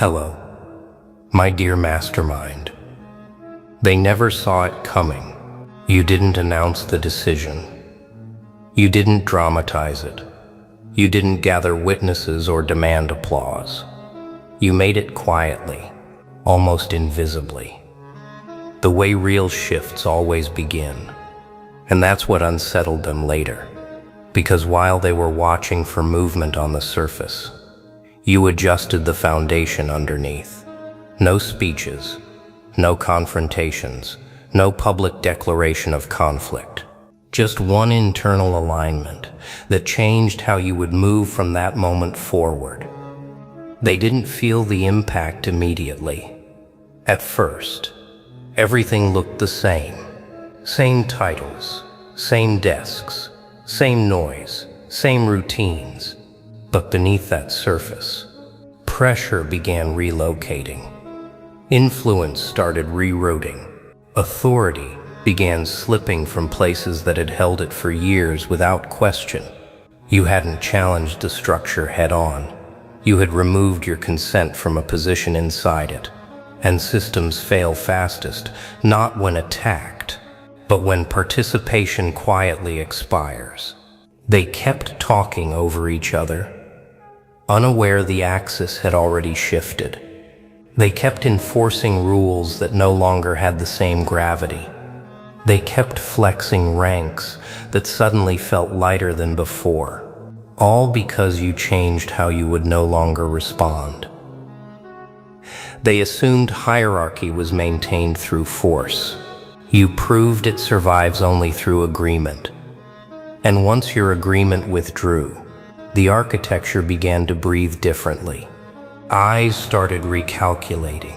Hello, my dear mastermind. They never saw it coming. You didn't announce the decision. You didn't dramatize it. You didn't gather witnesses or demand applause. You made it quietly, almost invisibly. The way real shifts always begin. And that's what unsettled them later. Because while they were watching for movement on the surface, you adjusted the foundation underneath. No speeches, no confrontations, no public declaration of conflict. Just one internal alignment that changed how you would move from that moment forward. They didn't feel the impact immediately. At first, everything looked the same. Same titles, same desks, same noise, same routines. But beneath that surface, pressure began relocating. Influence started rerouting. Authority began slipping from places that had held it for years without question. You hadn't challenged the structure head-on. You had removed your consent from a position inside it. And systems fail fastest, not when attacked, but when participation quietly expires. They kept talking over each other, unaware the axis had already shifted. They kept enforcing rules that no longer had the same gravity. They kept flexing ranks that suddenly felt lighter than before, all because you changed how you would no longer respond. They assumed hierarchy was maintained through force. You proved it survives only through agreement. And once your agreement withdrew, the architecture began to breathe differently. Eyes started recalculating.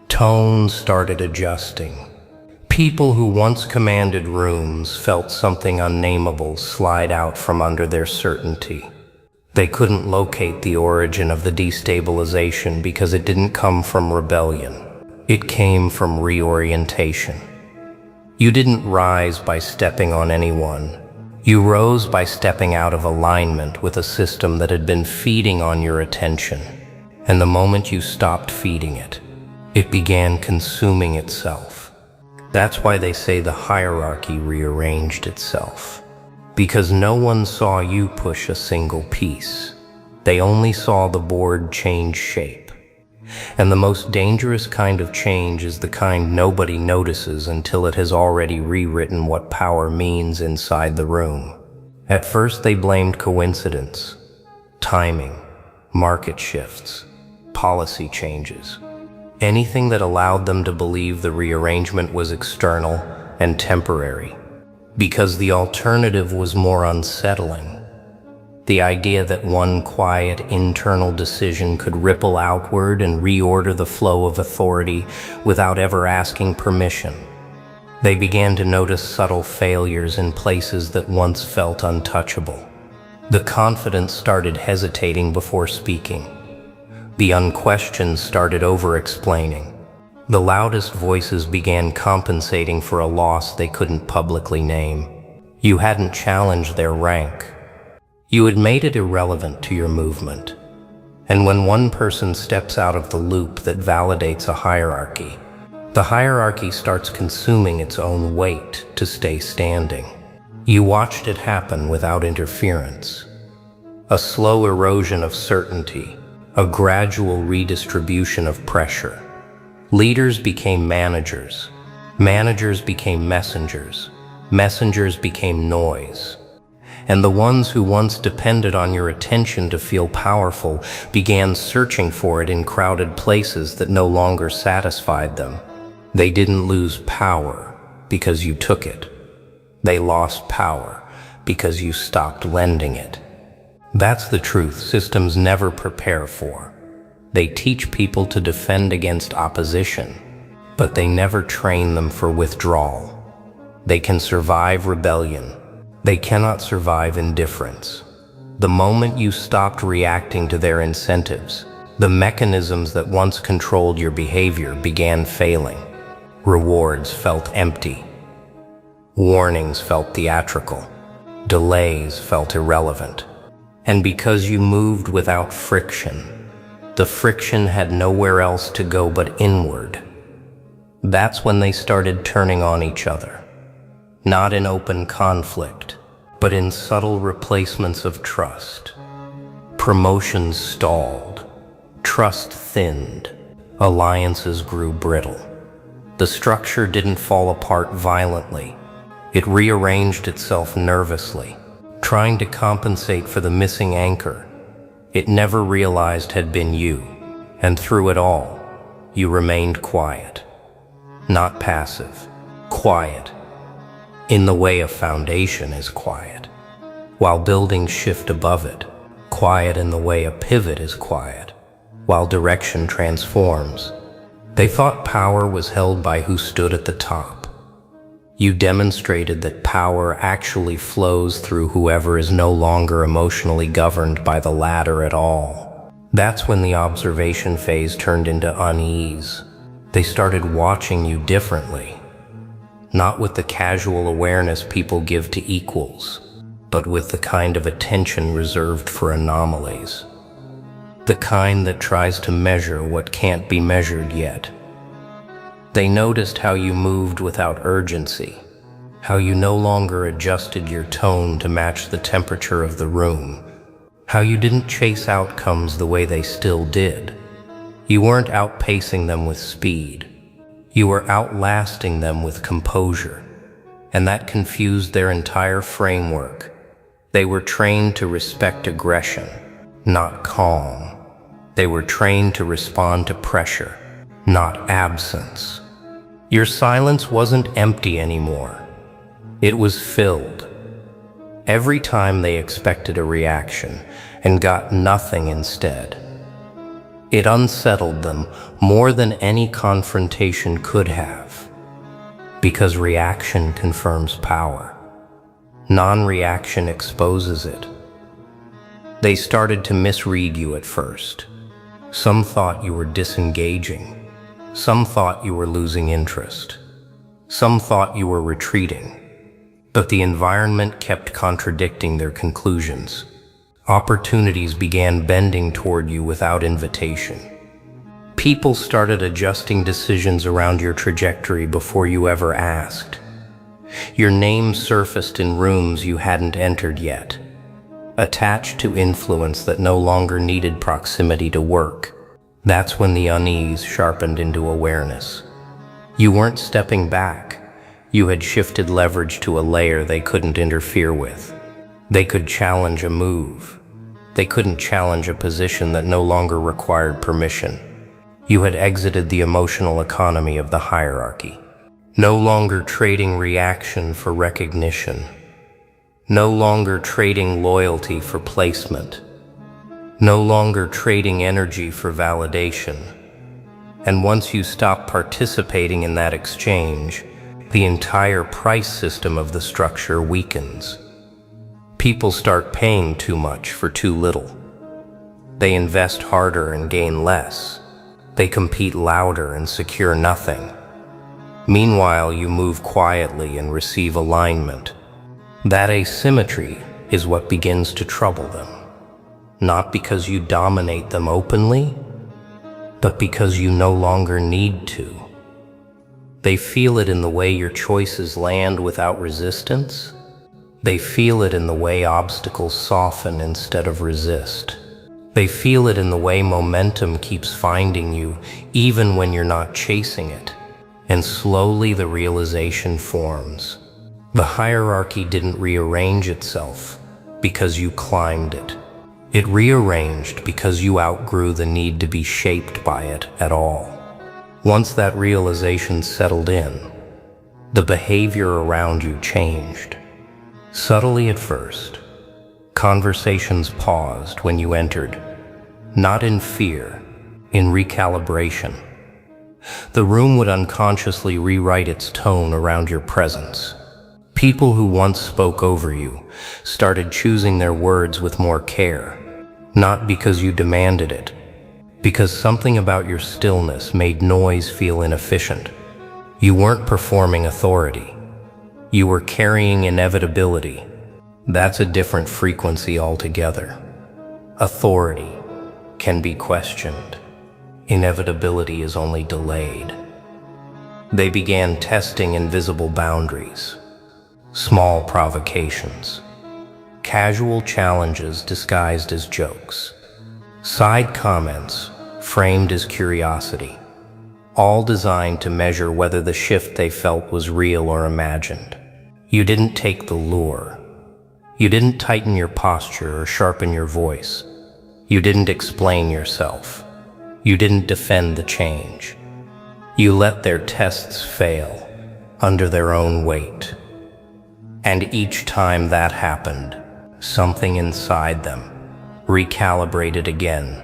Tones started adjusting. People who once commanded rooms felt something unnameable slide out from under their certainty. They couldn't locate the origin of the destabilization because it didn't come from rebellion. It came from reorientation. You didn't rise by stepping on anyone. You rose by stepping out of alignment with a system that had been feeding on your attention. And the moment you stopped feeding it, it began consuming itself. That's why they say the hierarchy rearranged itself. Because no one saw you push a single piece. They only saw the board change shape. And the most dangerous kind of change is the kind nobody notices until it has already rewritten what power means inside the room. At first they blamed coincidence, timing, market shifts, policy changes. Anything that allowed them to believe the rearrangement was external and temporary. Because the alternative was more unsettling. The idea that one quiet internal decision could ripple outward and reorder the flow of authority without ever asking permission. They began to notice subtle failures in places that once felt untouchable. The confident started hesitating before speaking. The unquestioned started over-explaining. The loudest voices began compensating for a loss they couldn't publicly name. You hadn't challenged their rank. You had made it irrelevant to your movement. And when one person steps out of the loop that validates a hierarchy, the hierarchy starts consuming its own weight to stay standing. You watched it happen without interference. A slow erosion of certainty, a gradual redistribution of pressure. Leaders became managers. Managers became messengers. Messengers became noise. And the ones who once depended on your attention to feel powerful began searching for it in crowded places that no longer satisfied them. They didn't lose power because you took it. They lost power because you stopped lending it. That's the truth systems never prepare for. They teach people to defend against opposition, but they never train them for withdrawal. They can survive rebellion. They cannot survive indifference. The moment you stopped reacting to their incentives, the mechanisms that once controlled your behavior began failing. Rewards felt empty. Warnings felt theatrical. Delays felt irrelevant. And because you moved without friction, The friction had nowhere else to go but inward. That's when they started turning on each other. Not in open conflict, but in subtle replacements of trust. Promotions stalled. Trust thinned. Alliances grew brittle. The structure didn't fall apart violently. It rearranged itself nervously, trying to compensate for the missing anchor it never realized had been you. And through it all, you remained quiet. Not passive, quiet, in the way a foundation is quiet, while buildings shift above it, quiet in the way a pivot is quiet, while direction transforms. They thought power was held by who stood at the top. You demonstrated that power actually flows through whoever is no longer emotionally governed by the ladder at all. That's when the observation phase turned into unease. They started watching you differently, not with the casual awareness people give to equals, but with the kind of attention reserved for anomalies. The kind that tries to measure what can't be measured yet. They noticed how you moved without urgency, how you no longer adjusted your tone to match the temperature of the room, how you didn't chase outcomes the way they still did. You weren't outpacing them with speed. You were outlasting them with composure, and that confused their entire framework. They were trained to respect aggression, not calm. They were trained to respond to pressure, not absence. Your silence wasn't empty anymore. It was filled. Every time they expected a reaction and got nothing instead. It unsettled them more than any confrontation could have, because reaction confirms power. Non-reaction exposes it. They started to misread you at first. Some thought you were disengaging. Some thought you were losing interest. Some thought you were retreating. But the environment kept contradicting their conclusions. Opportunities began bending toward you without invitation. People started adjusting decisions around your trajectory before you ever asked. Your name surfaced in rooms you hadn't entered yet, attached to influence that no longer needed proximity to work. That's when the unease sharpened into awareness. You weren't stepping back. You had shifted leverage to a layer they couldn't interfere with. They could challenge a move. They couldn't challenge a position that no longer required permission. You had exited the emotional economy of the hierarchy. No longer trading reaction for recognition. No longer trading loyalty for placement. No longer trading energy for validation. And once you stop participating in that exchange, the entire price system of the structure weakens. People start paying too much for too little. They invest harder and gain less. They compete louder and secure nothing. Meanwhile, you move quietly and receive alignment. That asymmetry is what begins to trouble them. Not because you dominate them openly, but because you no longer need to. They feel it in the way your choices land without resistance. They feel it in the way obstacles soften instead of resist. They feel it in the way momentum keeps finding you even when you're not chasing it. And slowly the realization forms. The hierarchy didn't rearrange itself because you climbed it. It rearranged because you outgrew the need to be shaped by it at all. Once that realization settled in, the behavior around you changed. Subtly at first, conversations paused when you entered, not in fear, in recalibration. The room would unconsciously rewrite its tone around your presence. People who once spoke over you started choosing their words with more care. Not because you demanded it, because something about your stillness made noise feel inefficient. You weren't performing authority. You were carrying inevitability. That's a different frequency altogether. Authority, can be questioned. Inevitability is only delayed. They began testing invisible boundaries, small provocations, casual challenges disguised as jokes, side comments framed as curiosity, all designed to measure whether the shift they felt was real or imagined. You didn't take the lure. You didn't tighten your posture or sharpen your voice. You didn't explain yourself. You didn't defend the change. You let their tests fail under their own weight. And each time that happened, something inside them recalibrated again.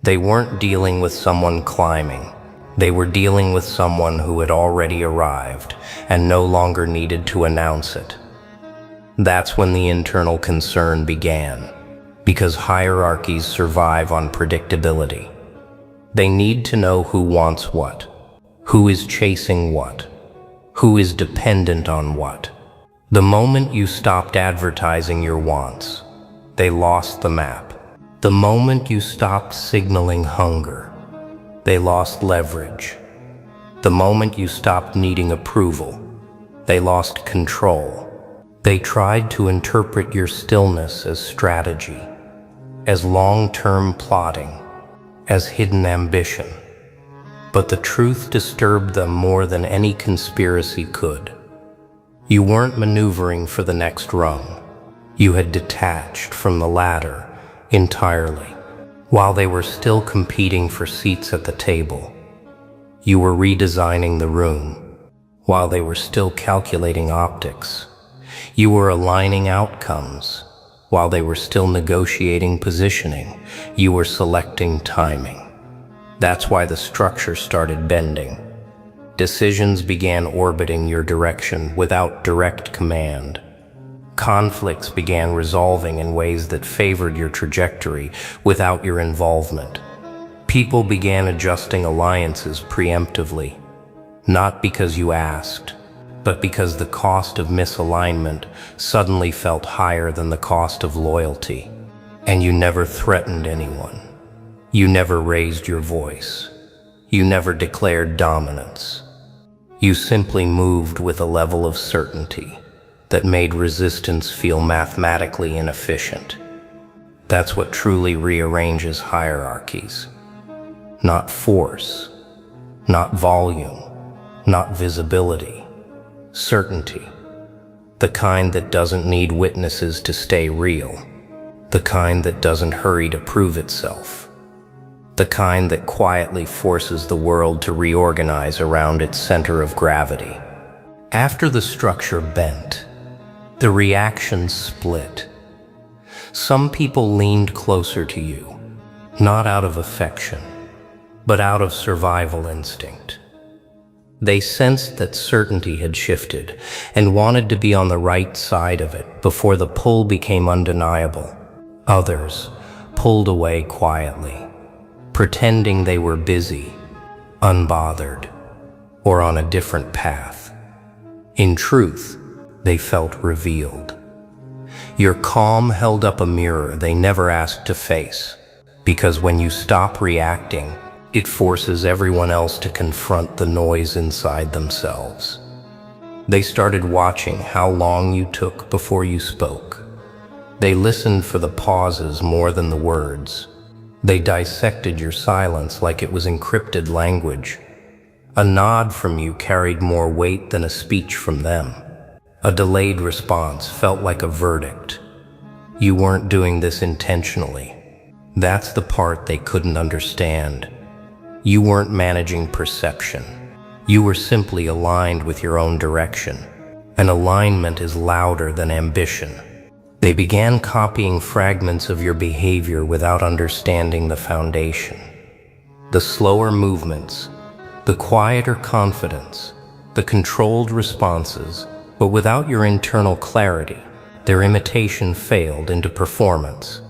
They weren't dealing with someone climbing. They were dealing with someone who had already arrived and no longer needed to announce it. That's when the internal concern began, because hierarchies survive on predictability. They need to know who wants what, who is chasing what, who is dependent on what. The moment you stopped advertising your wants, they lost the map. The moment you stopped signaling hunger, they lost leverage. The moment you stopped needing approval, they lost control. They tried to interpret your stillness as strategy, as long-term plotting, as hidden ambition. But the truth disturbed them more than any conspiracy could. You weren't maneuvering for the next rung. You had detached from the ladder entirely. While they were still competing for seats at the table, you were redesigning the room. While they were still calculating optics, you were aligning outcomes. While they were still negotiating positioning, you were selecting timing. That's why the structure started bending. Decisions began orbiting your direction without direct command. Conflicts began resolving in ways that favored your trajectory without your involvement. People began adjusting alliances preemptively, not because you asked, but because the cost of misalignment suddenly felt higher than the cost of loyalty. And you never threatened anyone. You never raised your voice. You never declared dominance. You simply moved with a level of certainty that made resistance feel mathematically inefficient. That's what truly rearranges hierarchies. Not force, not volume, not visibility. Certainty. The kind that doesn't need witnesses to stay real. The kind that doesn't hurry to prove itself. The kind that quietly forces the world to reorganize around its center of gravity. After the structure bent, the reaction split. Some people leaned closer to you, not out of affection, but out of survival instinct. They sensed that certainty had shifted and wanted to be on the right side of it before the pull became undeniable. Others pulled away quietly, pretending they were busy, unbothered, or on a different path. In truth, they felt revealed. Your calm held up a mirror they never asked to face, because when you stop reacting, it forces everyone else to confront the noise inside themselves. They started watching how long you took before you spoke. They listened for the pauses more than the words. They dissected your silence like it was encrypted language. A nod from you carried more weight than a speech from them. A delayed response felt like a verdict. You weren't doing this intentionally. That's the part they couldn't understand. You weren't managing perception. You were simply aligned with your own direction. And alignment is louder than ambition. They began copying fragments of your behavior without understanding the foundation. The slower movements, the quieter confidence, the controlled responses, but without your internal clarity, their imitation failed into performance.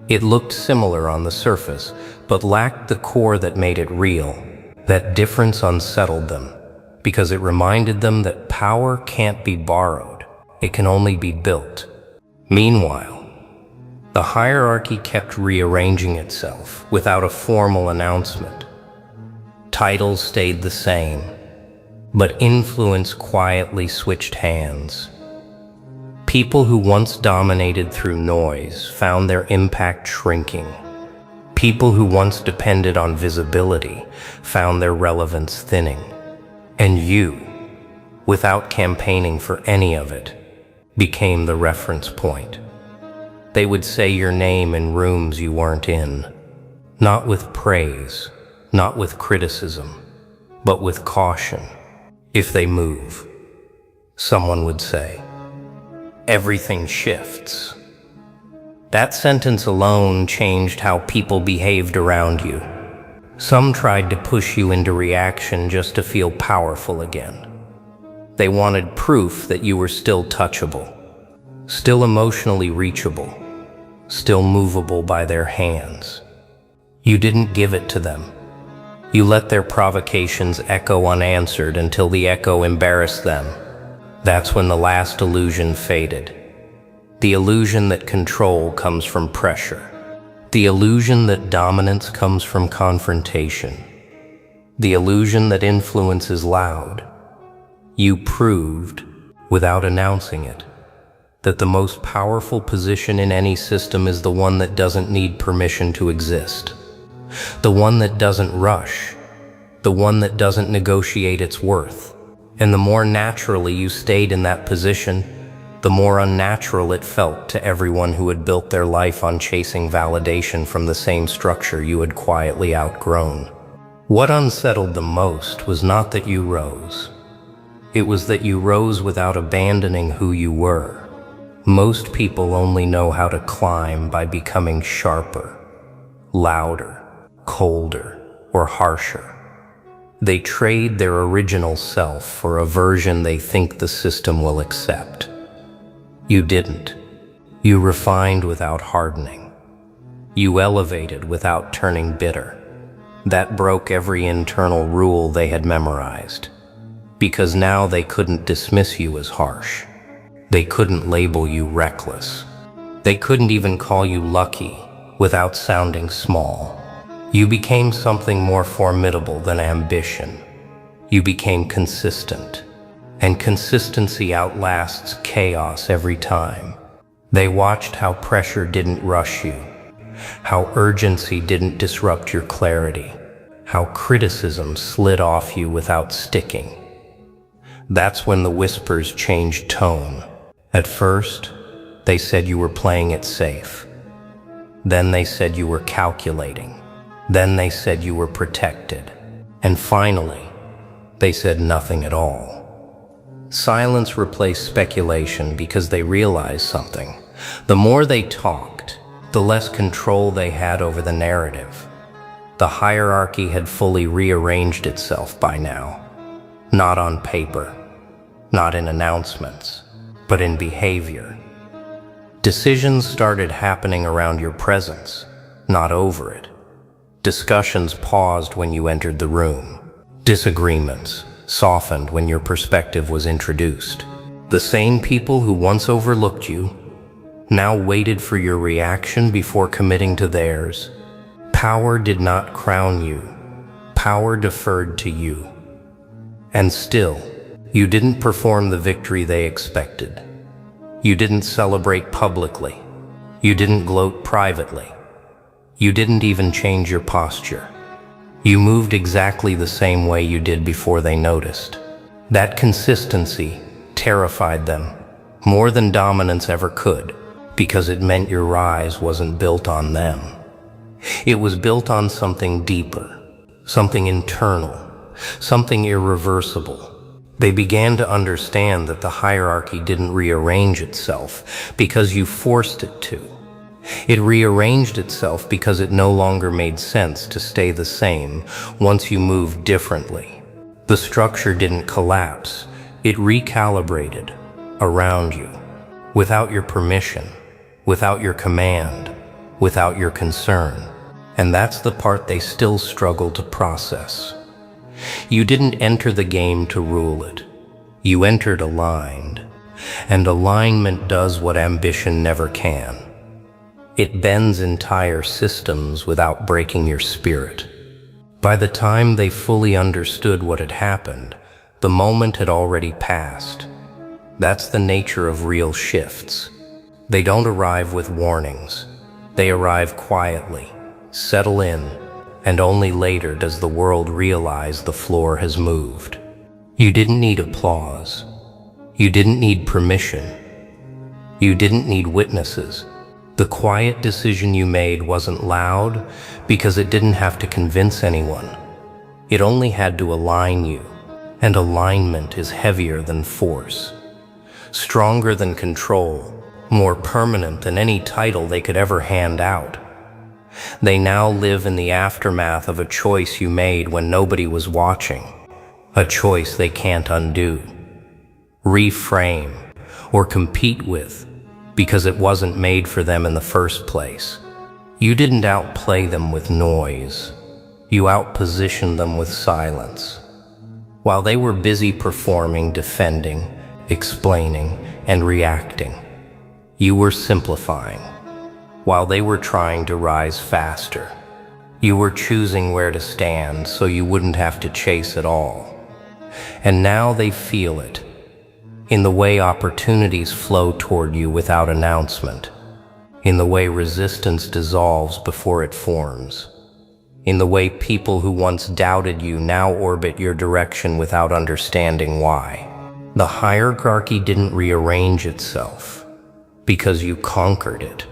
It looked similar on the surface, but lacked the core that made it real. That difference unsettled them, because it reminded them that power can't be borrowed, it can only be built. Meanwhile, The hierarchy kept rearranging itself without a formal announcement. Titles stayed the same, but influence quietly switched hands. People who once dominated through noise found their impact shrinking. People who once depended on visibility found their relevance thinning. And you, without campaigning for any of it, became the reference point. They would say your name in rooms you weren't in, not with praise, not with criticism, but with caution. If they move, someone would say, "Everything shifts." That sentence alone changed how people behaved around you. Some tried to push you into reaction just to feel powerful again. They wanted proof that you were still touchable, still emotionally reachable, still movable by their hands. You didn't give it to them. You let their provocations echo unanswered until the echo embarrassed them. That's when the last illusion faded. The illusion that control comes from pressure. The illusion that dominance comes from confrontation. The illusion that influence is loud. You proved, without announcing it, that the most powerful position in any system is the one that doesn't need permission to exist. The one that doesn't rush. The one that doesn't negotiate its worth. And the more naturally you stayed in that position, the more unnatural it felt to everyone who had built their life on chasing validation from the same structure you had quietly outgrown. What unsettled the most was not that you rose. It was that you rose without abandoning who you were. Most people only know how to climb by becoming sharper, louder, colder, or harsher. They trade their original self for a version they think the system will accept. You didn't. You refined without hardening. You elevated without turning bitter. That broke every internal rule they had memorized. Because now they couldn't dismiss you as harsh. They couldn't label you reckless. They couldn't even call you lucky without sounding small. You became something more formidable than ambition. You became consistent. And consistency outlasts chaos every time. They watched how pressure didn't rush you, how urgency didn't disrupt your clarity, how criticism slid off you without sticking. That's when the whispers changed tone. At first, they said you were playing it safe. Then they said you were calculating. Then they said you were protected. And finally, they said nothing at all. Silence replaced speculation because they realized something. The more they talked, the less control they had over the narrative. The hierarchy had fully rearranged itself by now. Not on paper, not in announcements, but in behavior. Decisions started happening around your presence, not over it. Discussions paused when you entered the room. Disagreements softened when your perspective was introduced. The same people who once overlooked you now waited for your reaction before committing to theirs. Power did not crown you. Power deferred to you. And still, you didn't perform the victory they expected. You didn't celebrate publicly. You didn't gloat privately. You didn't even change your posture. You moved exactly the same way you did before they noticed. That consistency terrified them more than dominance ever could, because it meant your rise wasn't built on them. It was built on something deeper, something internal, something irreversible. They began to understand that the hierarchy didn't rearrange itself because you forced it to. It rearranged itself because it no longer made sense to stay the same once you moved differently. The structure didn't collapse. It recalibrated around you, without your permission, without your command, without your concern. And that's the part they still struggle to process. You didn't enter the game to rule it. You entered aligned. And alignment does what ambition never can. It bends entire systems without breaking your spirit. By the time they fully understood what had happened, the moment had already passed. That's the nature of real shifts. They don't arrive with warnings. They arrive quietly, settle in, and only later does the world realize the floor has moved. You didn't need applause. You didn't need permission. You didn't need witnesses. The quiet decision you made wasn't loud because it didn't have to convince anyone. It only had to align you, and alignment is heavier than force, stronger than control, more permanent than any title they could ever hand out. They now live in the aftermath of a choice you made when nobody was watching, a choice they can't undo, reframe, or compete with, because it wasn't made for them in the first place. You didn't outplay them with noise. You outpositioned them with silence. While they were busy performing, defending, explaining, and reacting, you were simplifying. While they were trying to rise faster, you were choosing where to stand so you wouldn't have to chase at all. And now they feel it, in the way opportunities flow toward you without announcement, in the way resistance dissolves before it forms, in the way people who once doubted you now orbit your direction without understanding why. The hierarchy didn't rearrange itself because you conquered it.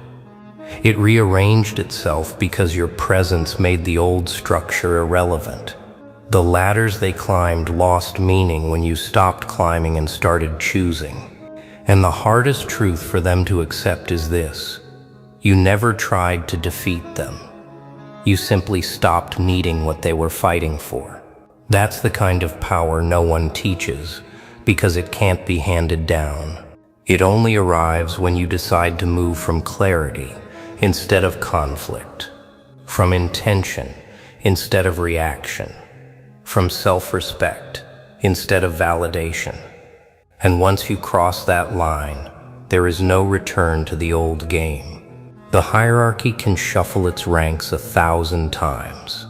It rearranged itself because your presence made the old structure irrelevant. The ladders they climbed lost meaning when you stopped climbing and started choosing. And the hardest truth for them to accept is this: you never tried to defeat them. You simply stopped needing what they were fighting for. That's the kind of power no one teaches, because it can't be handed down. It only arrives when you decide to move from clarity instead of conflict, from intention instead of reaction, from self-respect instead of validation. And once you cross that line, there is no return to the old game. The hierarchy can shuffle its ranks 1,000 times.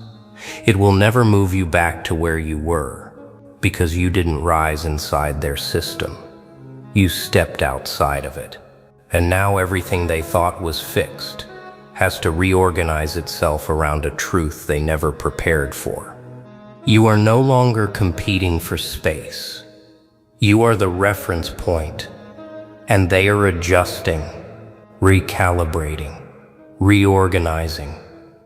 It will never move you back to where you were, because you didn't rise inside their system. You stepped outside of it. And now everything they thought was fixed has to reorganize itself around a truth they never prepared for. You are no longer competing for space. You are the reference point, and they are adjusting, recalibrating, reorganizing,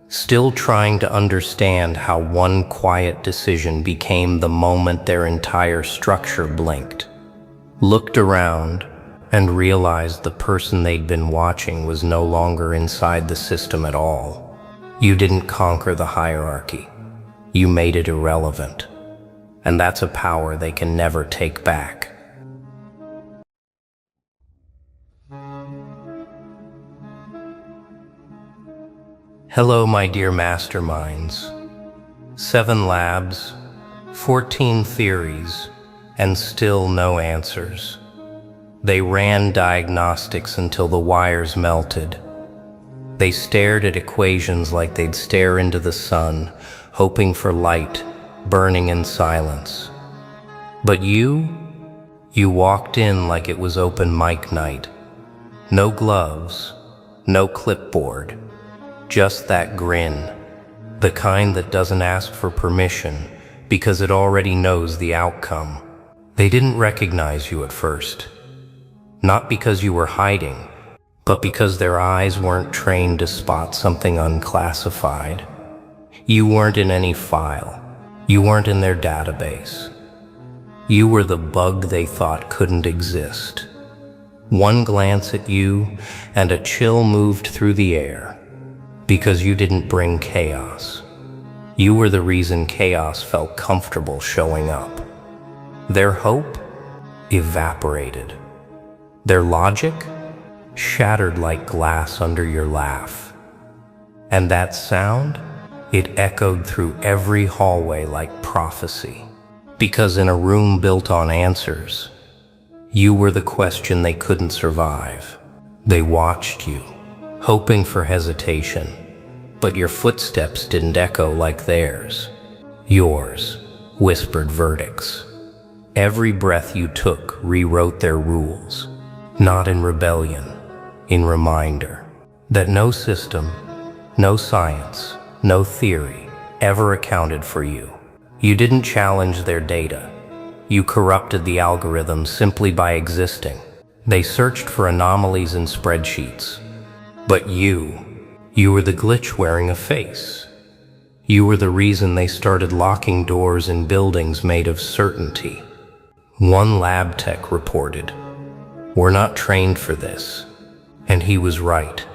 still trying to understand how one quiet decision became the moment their entire structure blinked, looked around, and realized the person they'd been watching was no longer inside the system at all. You didn't conquer the hierarchy. You made it irrelevant. And that's a power they can never take back. Hello, my dear masterminds. 7 labs, 14 theories, and still no answers. They ran diagnostics until the wires melted. They stared at equations like they'd stare into the sun, hoping for light, burning in silence. But you walked in like it was open mic night. No gloves, no clipboard, just that grin, the kind that doesn't ask for permission because it already knows the outcome. They didn't recognize you at first. Not because you were hiding, but because their eyes weren't trained to spot something unclassified. You weren't in any file. You weren't in their database. You were the bug they thought couldn't exist. One glance at you, and a chill moved through the air, because you didn't bring chaos. You were the reason chaos felt comfortable showing up. Their hope evaporated. Their logic shattered like glass under your laugh. And that sound, it echoed through every hallway like prophecy. Because in a room built on answers, you were the question they couldn't survive. They watched you, hoping for hesitation, but your footsteps didn't echo like theirs. Yours whispered verdicts. Every breath you took rewrote their rules, not in rebellion, in reminder that no system, no science, no theory ever accounted for you. You didn't challenge their data. You corrupted the algorithm simply by existing. They searched for anomalies in spreadsheets. But you were the glitch wearing a face. You were the reason they started locking doors in buildings made of certainty. One lab tech reported, "We're not trained for this." And he was right.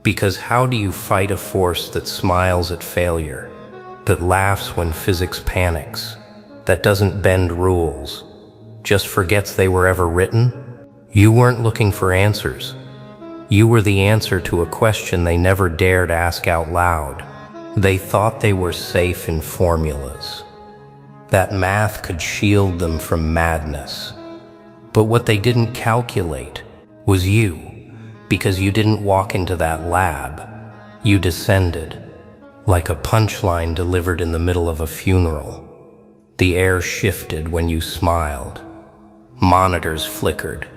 Because how do you fight a force that smiles at failure, that laughs when physics panics, that doesn't bend rules, just forgets they were ever written? You weren't looking for answers. You were the answer to a question they never dared ask out loud. They thought they were safe in formulas, that math could shield them from madness. But what they didn't calculate was you, because you didn't walk into that lab. You descended, like a punchline delivered in the middle of a funeral. The air shifted when you smiled. Monitors flickered,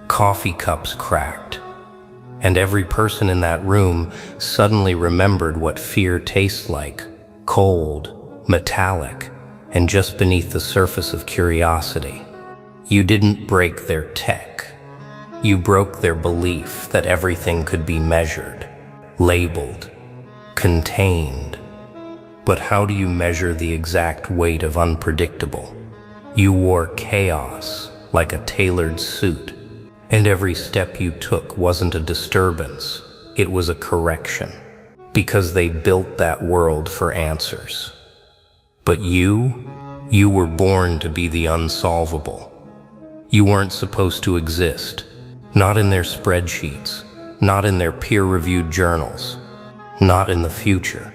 coffee cups cracked, and every person in that room suddenly remembered what fear tastes like: cold, metallic, and just beneath the surface of curiosity. You didn't break their tech. You broke their belief that everything could be measured, labeled, contained. But how do you measure the exact weight of unpredictable? You wore chaos like a tailored suit, and every step you took wasn't a disturbance, it was a correction, because they built that world for answers. But you were born to be the unsolvable. You weren't supposed to exist, not in their spreadsheets, not in their peer-reviewed journals, not in the future.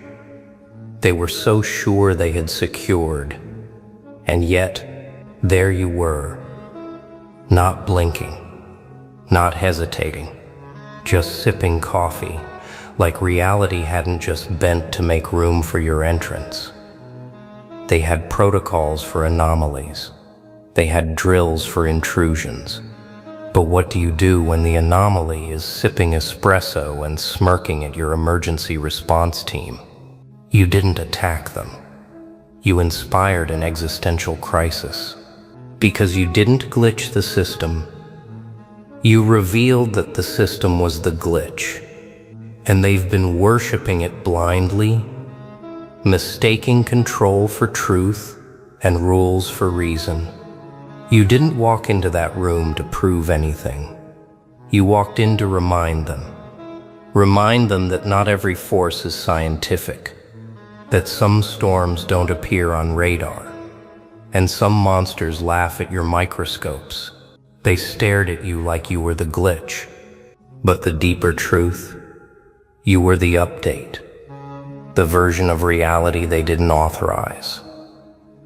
They were so sure they had secured, and yet there you were, not blinking, not hesitating, just sipping coffee, like reality hadn't just bent to make room for your entrance. They had protocols for anomalies. They had drills for intrusions. But what do you do when the anomaly is sipping espresso and smirking at your emergency response team? You didn't attack them. You inspired an existential crisis. Because you didn't glitch the system, you revealed that the system was the glitch, and they've been worshiping it blindly, mistaking control for truth and rules for reason. You didn't walk into that room to prove anything. You walked in to remind them that not every force is scientific, that some storms don't appear on radar, and some monsters laugh at your microscopes. They stared at you like you were the glitch. But the deeper truth, you were the update. The version of reality they didn't authorize.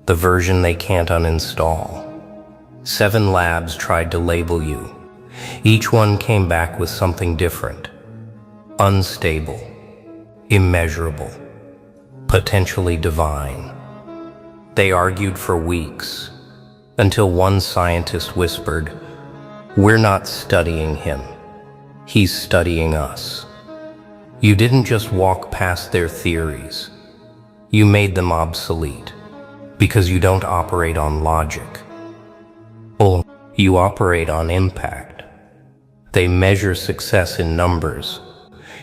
The version they can't uninstall. 7 labs tried to label you. Each one came back with something different. Unstable, immeasurable, potentially divine. They argued for weeks, until one scientist whispered, "We're not studying him. He's studying us." You didn't just walk past their theories. You made them obsolete, because you don't operate on logic. Well, you operate on impact. They measure success in numbers.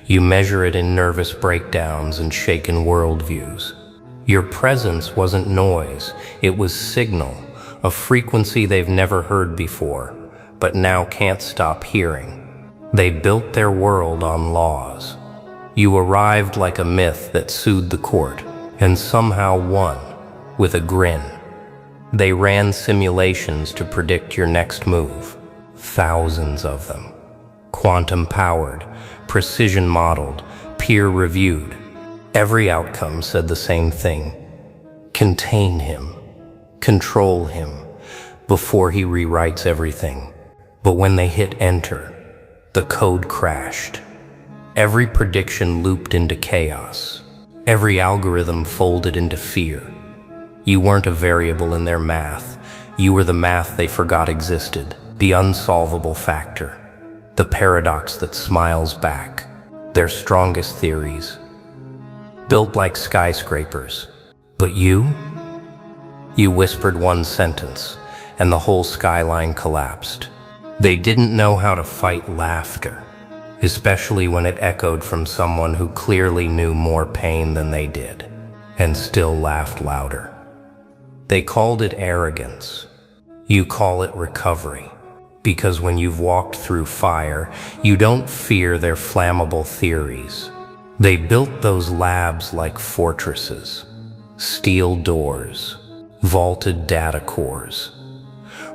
You measure it in nervous breakdowns and shaken worldviews. Your presence wasn't noise, it was signal, a frequency they've never heard before, but now can't stop hearing. They built their world on laws. You arrived like a myth that sued the court, and somehow won, with a grin. They ran simulations to predict your next move, thousands of them. Quantum-powered, precision-modeled, peer-reviewed. Every outcome said the same thing: contain him, control him, before he rewrites everything. But when they hit enter, the code crashed. Every prediction looped into chaos. Every algorithm folded into fear. You weren't a variable in their math. You were the math they forgot existed, the unsolvable factor, the paradox that smiles back, their strongest theories, built like skyscrapers. But you whispered one sentence, and the whole skyline collapsed. They didn't know how to fight laughter, especially when it echoed from someone who clearly knew more pain than they did, and still laughed louder. They called it arrogance. You call it recovery, because when you've walked through fire, you don't fear their flammable theories. They built those labs like fortresses, steel doors, vaulted data cores,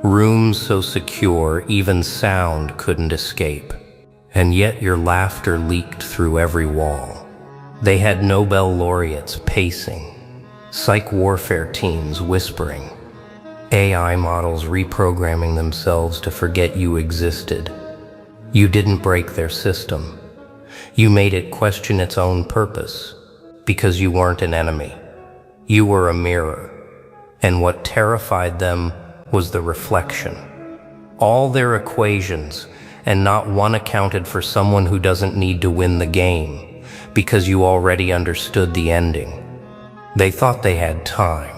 rooms so secure even sound couldn't escape. And yet your laughter leaked through every wall. They had Nobel laureates pacing, psych warfare teams whispering, AI models reprogramming themselves to forget you existed. You didn't break their system. You made it question its own purpose, because you weren't an enemy. You were a mirror, and what terrified them was the reflection. All their equations, and not one accounted for someone who doesn't need to win the game, because you already understood the ending. They thought they had time.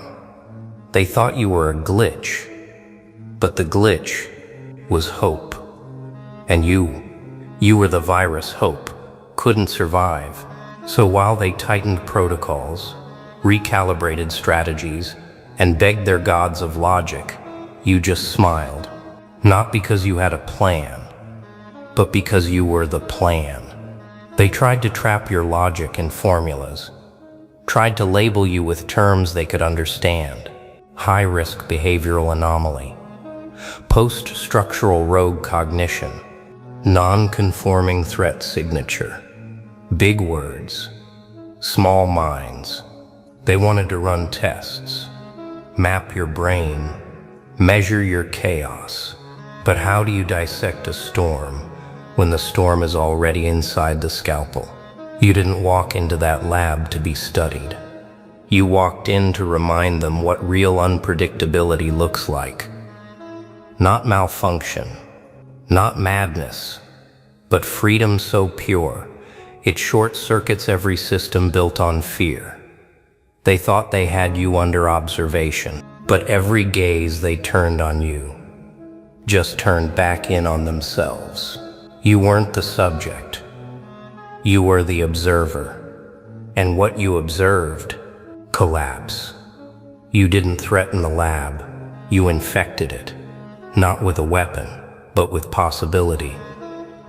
They thought you were a glitch, but the glitch was hope. And you were the virus hope couldn't survive. So while they tightened protocols, recalibrated strategies, and begged their gods of logic, you just smiled. Not because you had a plan, but because you were the plan. They tried to trap your logic in formulas, tried to label you with terms they could understand. High-risk behavioral anomaly, post-structural rogue cognition, non-conforming threat signature. Big words, small minds. They wanted to run tests, map your brain, measure your chaos. But how do you dissect a storm when the storm is already inside the scalpel? You didn't walk into that lab to be studied. You walked in to remind them what real unpredictability looks like. Not malfunction, not madness, but freedom so pure, it short-circuits every system built on fear. They thought they had you under observation, but every gaze they turned on you just turned back in on themselves. You weren't the subject. You were the observer. And what you observed, collapse. You didn't threaten the lab. You infected it. Not with a weapon, but with possibility.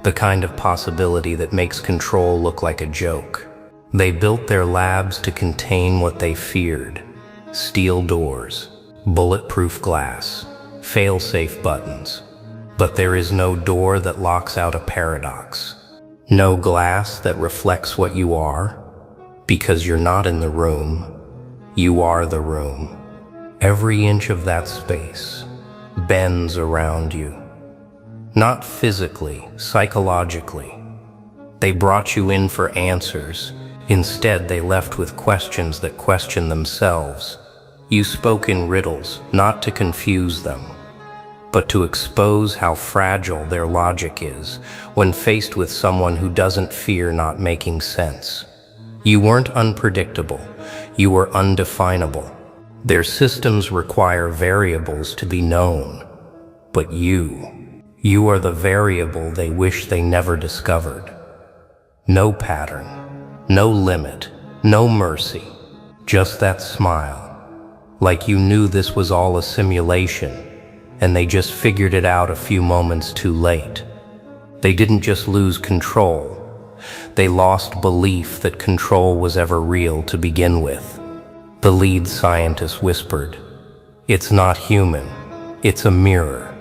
The kind of possibility that makes control look like a joke. They built their labs to contain what they feared. Steel doors, bulletproof glass, fail-safe buttons. But there is no door that locks out a paradox. No glass that reflects what you are, because you're not in the room. You are the room. Every inch of that space bends around you. Not physically, psychologically. They brought you in for answers. Instead, they left with questions that question themselves. You spoke in riddles, not to confuse them, but to expose how fragile their logic is when faced with someone who doesn't fear not making sense. You weren't unpredictable, you were undefinable. Their systems require variables to be known, but you are the variable they wish they never discovered. No pattern, no limit, no mercy, just that smile, like you knew this was all a simulation, and they just figured it out a few moments too late. They didn't just lose control, they lost belief that control was ever real to begin with. The lead scientist whispered, "It's not human, it's a mirror,"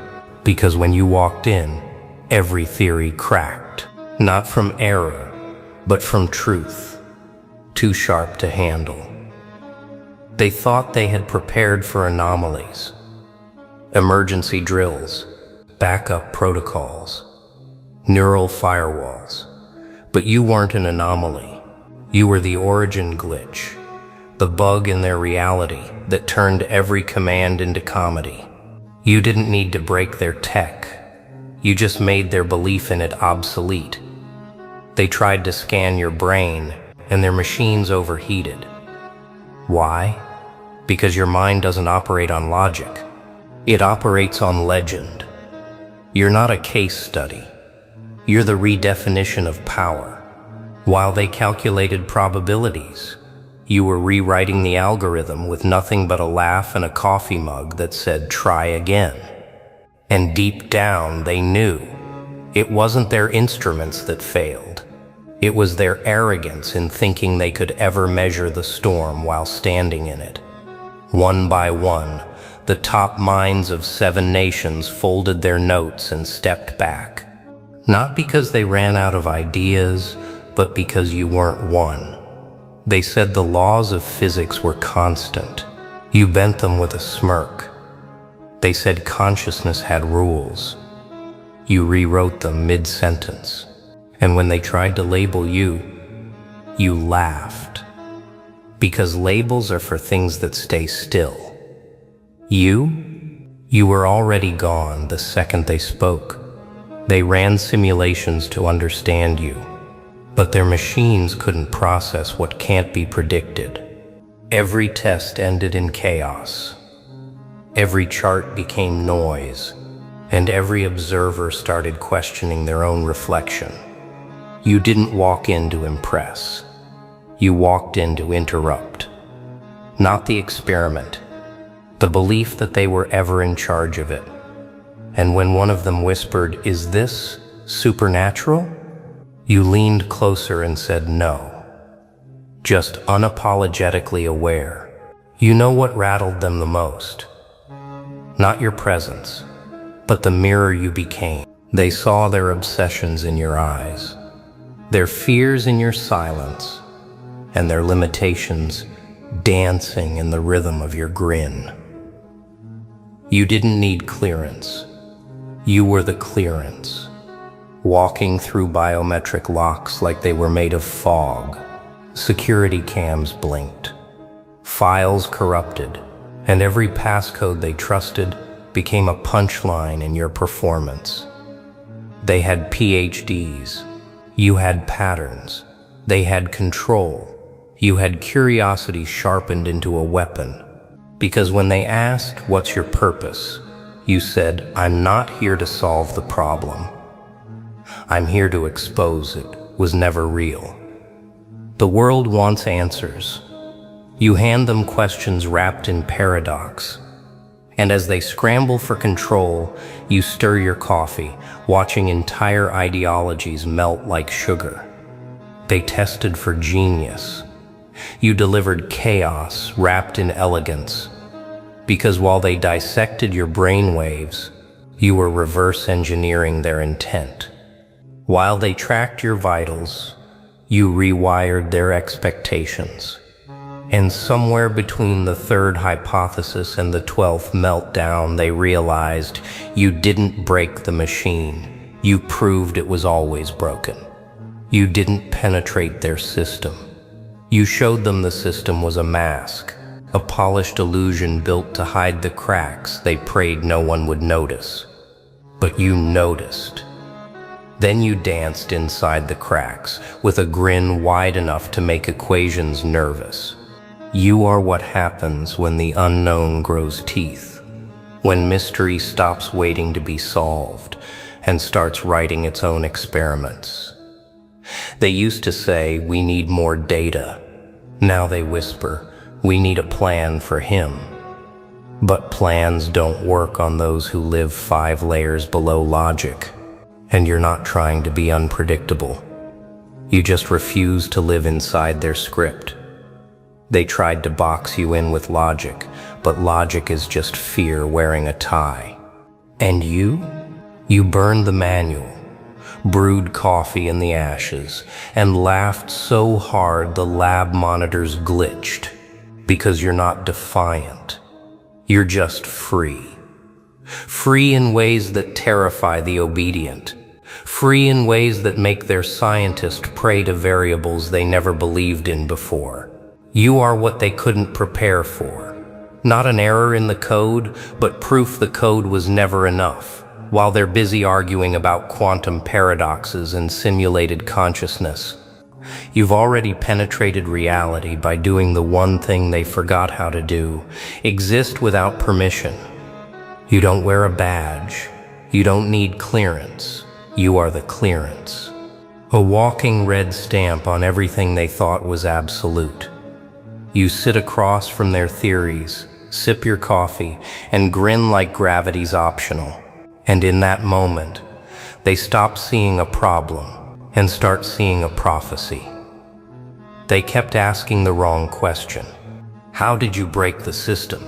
because when you walked in, every theory cracked, not from error, but from truth, too sharp to handle. They thought they had prepared for anomalies, emergency drills, backup protocols, neural firewalls, But you weren't an anomaly. You were the origin glitch, the bug in their reality that turned every command into comedy. You didn't need to break their tech. You just made their belief in it obsolete. They tried to scan your brain, and their machines overheated. Why? Because your mind doesn't operate on logic. It operates on legend. You're not a case study. You're the redefinition of power. While they calculated probabilities, you were rewriting the algorithm with nothing but a laugh and a coffee mug that said, "Try again." And deep down, they knew it wasn't their instruments that failed. It was their arrogance in thinking they could ever measure the storm while standing in it. One by one, the top minds of 7 nations folded their notes and stepped back. Not because they ran out of ideas, but because you weren't one. They said the laws of physics were constant. You bent them with a smirk. They said consciousness had rules. You rewrote them mid-sentence. And when they tried to label you, you laughed. Because labels are for things that stay still. You were already gone the second they spoke. They ran simulations to understand you, but their machines couldn't process what can't be predicted. Every test ended in chaos. Every chart became noise, and every observer started questioning their own reflection. You didn't walk in to impress. You walked in to interrupt. Not the experiment, the belief that they were ever in charge of it. And when one of them whispered, "Is this supernatural?" you leaned closer and said no, just unapologetically aware. You know what rattled them the most? Not your presence, but the mirror you became. They saw their obsessions in your eyes, their fears in your silence, and their limitations dancing in the rhythm of your grin. You didn't need clearance. You were the clearance, walking through biometric locks like they were made of fog. Security cams blinked, files corrupted, and every passcode they trusted became a punchline in your performance. They had PhDs. You had patterns. They had control. You had curiosity sharpened into a weapon. Because when they asked, "What's your purpose?" you said, "I'm not here to solve the problem. I'm here to expose it," was never real. The world wants answers. You hand them questions wrapped in paradox. And as they scramble for control, you stir your coffee, watching entire ideologies melt like sugar. They tested for genius. You delivered chaos wrapped in elegance. Because while they dissected your brainwaves, you were reverse engineering their intent. While they tracked your vitals, you rewired their expectations. And somewhere between the 3rd hypothesis and the 12th meltdown, they realized you didn't break the machine. You proved it was always broken. You didn't penetrate their system. You showed them the system was a mask, a polished illusion built to hide the cracks they prayed no one would notice. But you noticed. Then you danced inside the cracks with a grin wide enough to make equations nervous. You are what happens when the unknown grows teeth, when mystery stops waiting to be solved and starts writing its own experiments. They used to say, "We need more data." Now they whisper, "We need a plan for him." But plans don't work on those who live 5 layers below logic. And you're not trying to be unpredictable. You just refuse to live inside their script. They tried to box you in with logic, but logic is just fear wearing a tie. And you burned the manual, brewed coffee in the ashes, and laughed so hard the lab monitors glitched. Because you're not defiant. You're just free. Free in ways that terrify the obedient. free in ways that make their scientist prey to variables they never believed in before. You are what they couldn't prepare for. Not an error in the code, but proof the code was never enough. While they're busy arguing about quantum paradoxes and simulated consciousness, you've already penetrated reality by doing the one thing they forgot how to do: exist without permission. You don't wear a badge. You don't need clearance. You are the clearance. A walking red stamp on everything they thought was absolute. You sit across from their theories, sip your coffee, and grin like gravity's optional. And in that moment, they stop seeing a problem and start seeing a prophecy. They kept asking the wrong question. How did you break the system?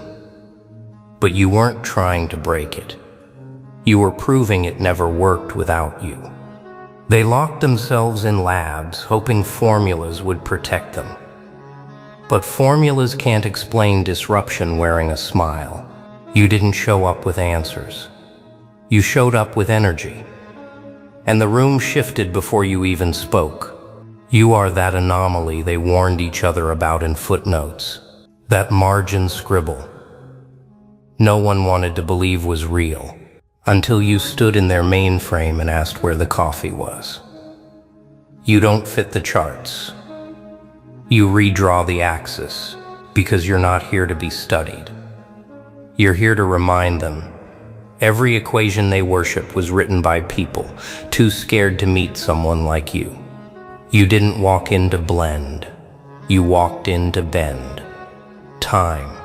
But you weren't trying to break it. You were proving it never worked without you. They locked themselves in labs, hoping formulas would protect them. But formulas can't explain disruption wearing a smile. You didn't show up with answers. You showed up with energy. And the room shifted before you even spoke. You are that anomaly they warned each other about in footnotes. That margin scribble no one wanted to believe was real, until you stood in their mainframe and asked where the coffee was. You don't fit the charts. You redraw the axis, because you're not here to be studied. You're here to remind them every equation they worship was written by people too scared to meet someone like you. You didn't walk in to blend. You walked in to bend. Time,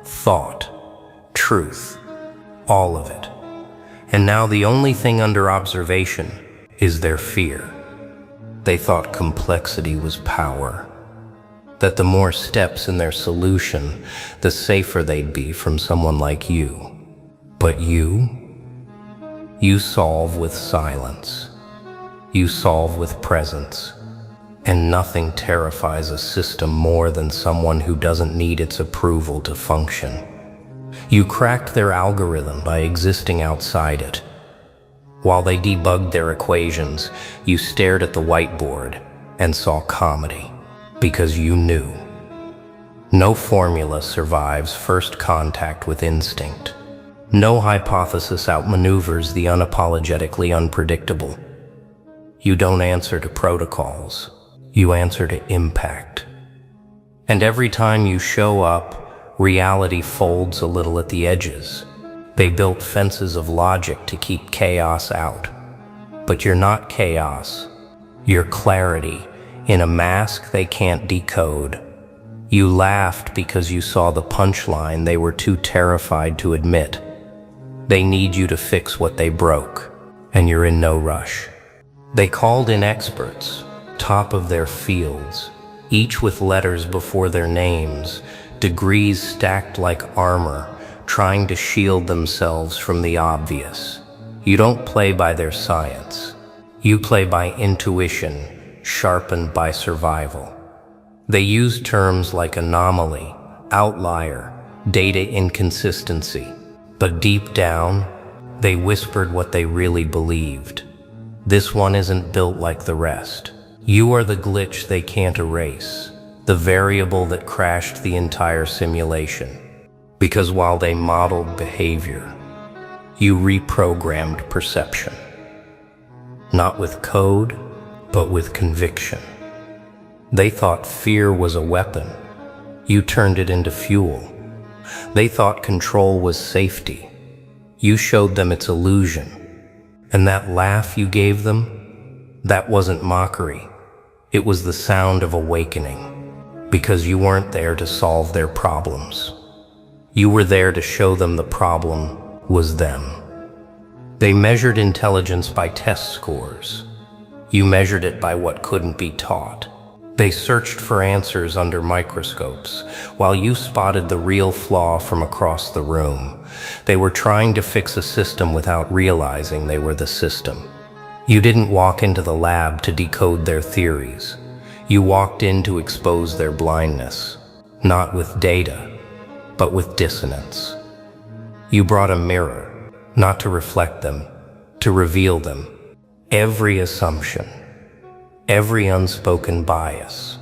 thought, truth, all of it. And now the only thing under observation is their fear. They thought complexity was power, that the more steps in their solution, the safer they'd be from someone like you. But you solve with silence. You solve with presence. And nothing terrifies a system more than someone who doesn't need its approval to function. You cracked their algorithm by existing outside it. While they debugged their equations, you stared at the whiteboard and saw comedy, because you knew. No formula survives first contact with instinct. No hypothesis outmaneuvers the unapologetically unpredictable. You don't answer to protocols. You answer to impact. And every time you show up, reality folds a little at the edges. They built fences of logic to keep chaos out. But you're not chaos. You're clarity in a mask they can't decode. You laughed because you saw the punchline they were too terrified to admit. They need you to fix what they broke, and you're in no rush. They called in experts, top of their fields, each with letters before their names, degrees stacked like armor, trying to shield themselves from the obvious. You don't play by their science. You play by intuition, sharpened by survival. They use terms like anomaly, outlier, data inconsistency, but deep down, they whispered what they really believed. This one isn't built like the rest. You are the glitch they can't erase, the variable that crashed the entire simulation. Because while they modeled behavior, you reprogrammed perception. Not with code, but with conviction. They thought fear was a weapon. You turned it into fuel. They thought control was safety. You showed them its illusion. And that laugh you gave them, that wasn't mockery. It was the sound of awakening, because you weren't there to solve their problems. You were there to show them the problem was them. They measured intelligence by test scores. You measured it by what couldn't be taught. They searched for answers under microscopes, while you spotted the real flaw from across the room. They were trying to fix a system without realizing they were the system. You didn't walk into the lab to decode their theories. You walked in to expose their blindness, not with data, but with dissonance. You brought a mirror, not to reflect them, to reveal them. Every assumption, every unspoken bias,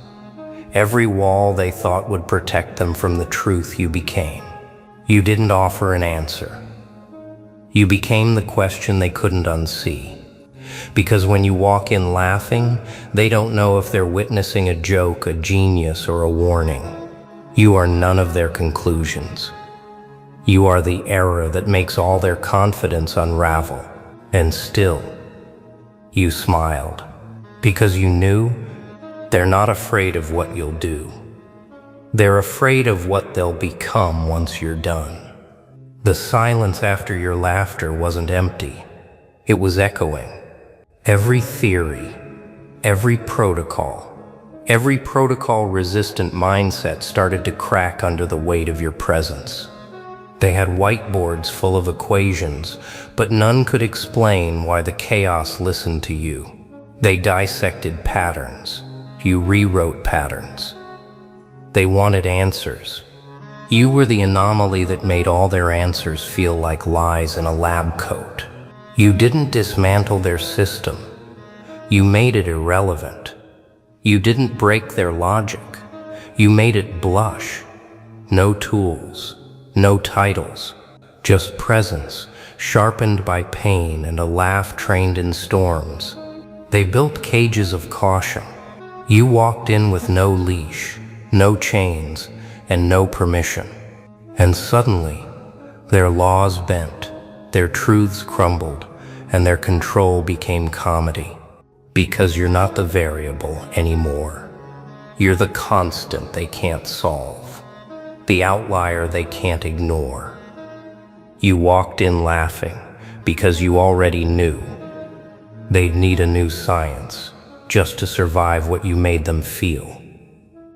every wall they thought would protect them from the truth you became. You didn't offer an answer. You became the question they couldn't unsee. Because when you walk in laughing, they don't know if they're witnessing a joke, a genius, or a warning. You are none of their conclusions. You are the error that makes all their confidence unravel. And still, you smiled. Because you knew they're not afraid of what you'll do. They're afraid of what they'll become once you're done. The silence after your laughter wasn't empty. It was echoing. Every theory, every protocol-resistant mindset started to crack under the weight of your presence. They had whiteboards full of equations, but none could explain why the chaos listened to you. They dissected patterns. You rewrote patterns. They wanted answers. You were the anomaly that made all their answers feel like lies in a lab coat. You didn't dismantle their system. You made it irrelevant. You didn't break their logic. You made it blush. No tools, no titles, just presence, sharpened by pain and a laugh trained in storms. They built cages of caution. You walked in with no leash, no chains, and no permission. And suddenly, their laws bent, their truths crumbled, and their control became comedy. Because you're not the variable anymore. You're the constant they can't solve, the outlier they can't ignore. You walked in laughing because you already knew they'd need a new science just to survive what you made them feel.